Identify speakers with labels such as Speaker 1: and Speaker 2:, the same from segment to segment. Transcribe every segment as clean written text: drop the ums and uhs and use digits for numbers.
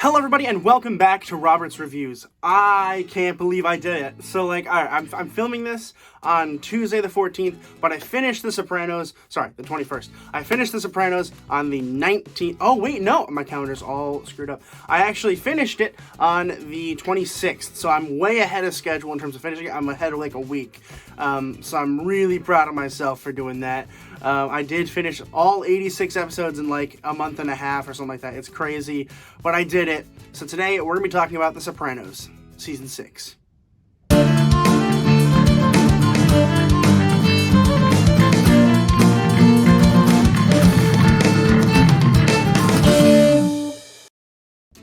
Speaker 1: Hello everybody and welcome back to Robert's Reviews. I can't believe I did it. So alright, I'm filming this on Tuesday the 14th, but I finished The Sopranos, the 21st. I finished The Sopranos on the 19th. Oh wait, no, my calendar's all screwed up. I actually finished it on the 26th, so I'm way ahead of schedule in terms of finishing it. I'm ahead of like a week. So I'm really proud of myself for doing that. I did finish all 86 episodes in like a month and a half or something like that. It's crazy, but I did it. So today we're going to be talking about The Sopranos, Season 6.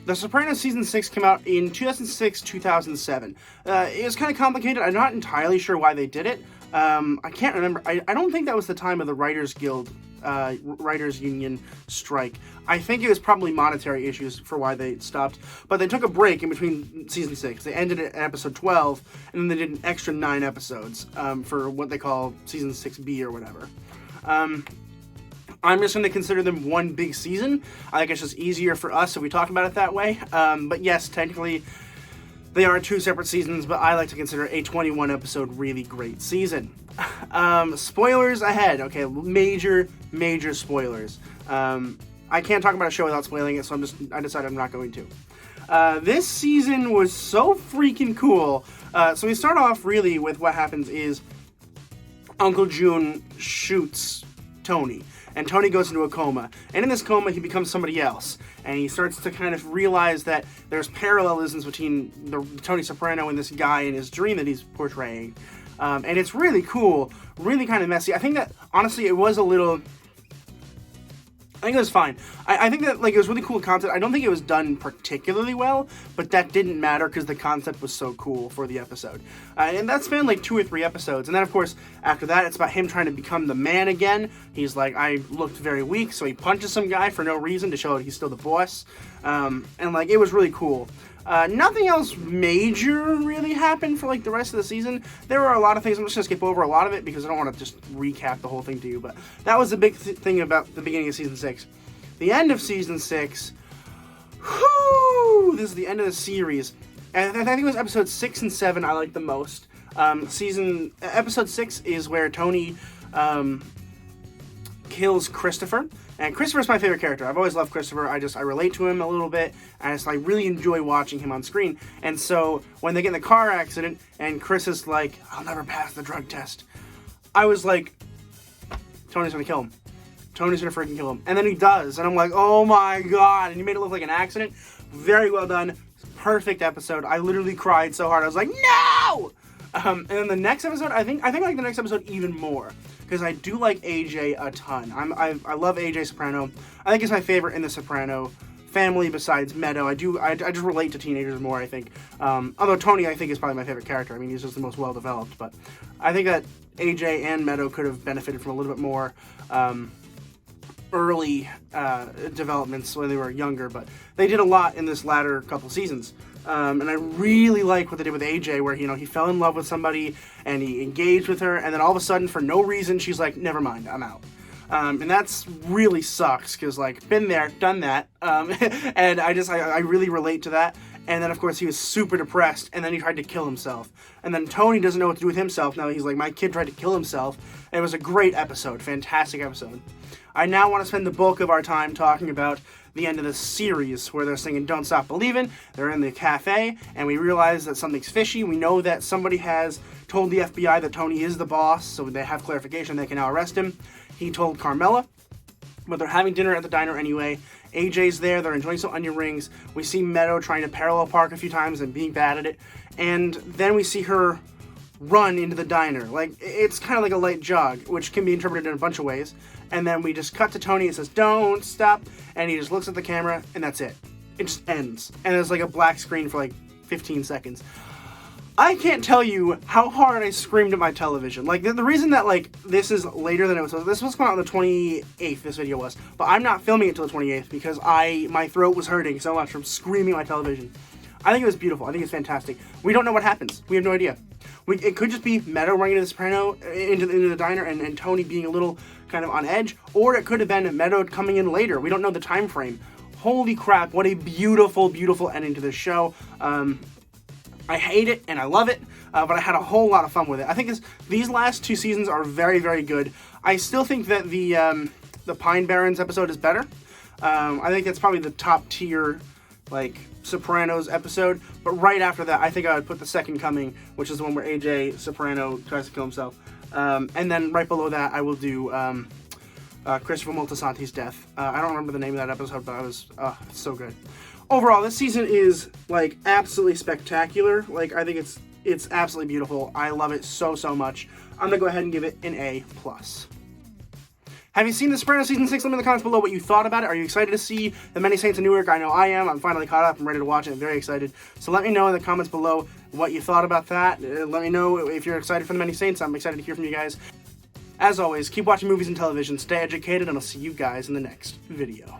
Speaker 1: The Sopranos Season 6 came out in 2006-2007. It was kind of complicated. I'm not entirely sure why they did it. I can't remember. I don't think that was the time of the Writers Guild, Writers Union strike. I think it was probably monetary issues for why they stopped. But they took a break in between Season 6. They ended at episode 12, and then they did an extra 9 episodes for what they call Season 6B or whatever. I'm just going to consider them one big season. I think it's just easier for us if we talk about it that way. But yes, technically, they are 2 separate seasons, but I like to consider a 21-episode really great season. Spoilers ahead. Okay, major spoilers. I can't talk about a show without spoiling it, so I decided I'm not going to. This season was so freaking cool. So we start off really with what happens is Uncle June shoots Tony. And Tony goes into a coma. And in this coma, he becomes somebody else. And he starts to kind of realize that there's parallelisms between the Tony Soprano and this guy in his dream that he's portraying. And it's really cool, really kind of messy. I think that, honestly, it was a little... I think it was fine. I think that it was really cool concept. I don't think it was done particularly well, but that didn't matter because the concept was so cool for the episode. And that spanned like 2 or 3 episodes. And then, of course, after that, it's about him trying to become the man again. He's like, I looked very weak, so he punches some guy for no reason to show that he's still the boss. And it was really cool. Nothing else major really happened for the rest of the season. There were a lot of things. I'm just going to skip over a lot of it because I don't want to just recap the whole thing to you. But that was the big thing about the beginning of Season 6. The end of Season 6, this is the end of the series. And I think it was episodes 6 and 7 I liked the most. Episode 6 is where Tony kills Christopher. And Christopher's my favorite character. I've always loved Christopher. I relate to him a little bit. And I really enjoy watching him on screen. And so when they get in the car accident and Chris is like, I'll never pass the drug test, I was like, Tony's gonna kill him. Tony's gonna freaking kill him. And then he does. And I'm like, oh my god. And he made it look like an accident. Very well done. Perfect episode. I literally cried so hard. I was like, no! And then the next episode, I think I like the next episode even more. Because I do like AJ a ton. I love AJ Soprano. I think he's my favorite in the Soprano family besides Meadow. I just relate to teenagers more, I think. Although Tony, I think, is probably my favorite character. I mean, he's just the most well-developed. But I think that AJ and Meadow could have benefited from a little bit more early developments when they were younger. But they did a lot in this latter couple seasons. And I really like what they did with AJ, where, he fell in love with somebody, and he engaged with her, and then all of a sudden, for no reason, she's like, never mind, I'm out. And that's really sucks, because, been there, done that, and I really relate to that. And then, of course, he was super depressed, and then he tried to kill himself. And then Tony doesn't know what to do with himself. Now he's like, my kid tried to kill himself. And it was a great episode, fantastic episode. I now want to spend the bulk of our time talking about the end of the series, where they're singing Don't Stop Believin'. They're in the cafe, and we realize that something's fishy. We know that somebody has told the FBI that Tony is the boss, so they have clarification. They can now arrest him. He told Carmela, but they're having dinner at the diner anyway. AJ's there. They're enjoying some onion rings. We see Meadow trying to parallel park a few times and being bad at it. And then we see her run into the diner. It's kind of like a light jog, which can be interpreted in a bunch of ways. And then we just cut to Tony and says, don't stop. And he just looks at the camera, and that's it. It just ends. And there's a black screen for 15 seconds. I can't tell you how hard I screamed at my television. The reason that, this is later than it was, this was going out on the 28th, this video was. But I'm not filming it till the 28th because my throat was hurting so much from screaming at my television. I think it was beautiful. I think it's fantastic. We don't know what happens. We have no idea. It could just be Meadow running into the Soprano, into the diner, and Tony being a little kind of on edge, or it could have been Meadow coming in later. We don't know the time frame. holy crap, what a beautiful, beautiful ending to this show. I hate it and I love it, but I had a whole lot of fun with it. I think these last 2 seasons are very, very good. I still think that the Pine Barrens episode is better. I think that's probably the top tier, like, Sopranos episode. But right after that, I think I would put The Second Coming, which is the one where AJ Soprano tries to kill himself. And then right below that, I will do Christopher Moltisanti's death. I don't remember the name of that episode, but it's so good. Overall, this season is, like, absolutely spectacular. Like, I think it's absolutely beautiful. I love it so, so much. I'm gonna go ahead and give it an A+. Have you seen The Sopranos Season 6? Let me know in the comments below what you thought about it. Are you excited to see The Many Saints of Newark? I know I am. I'm finally caught up. I'm ready to watch it. I'm very excited. So let me know in the comments below what you thought about that. Let me know if you're excited for The Many Saints. I'm excited to hear from you guys. As always, keep watching movies and television, stay educated, and I'll see you guys in the next video.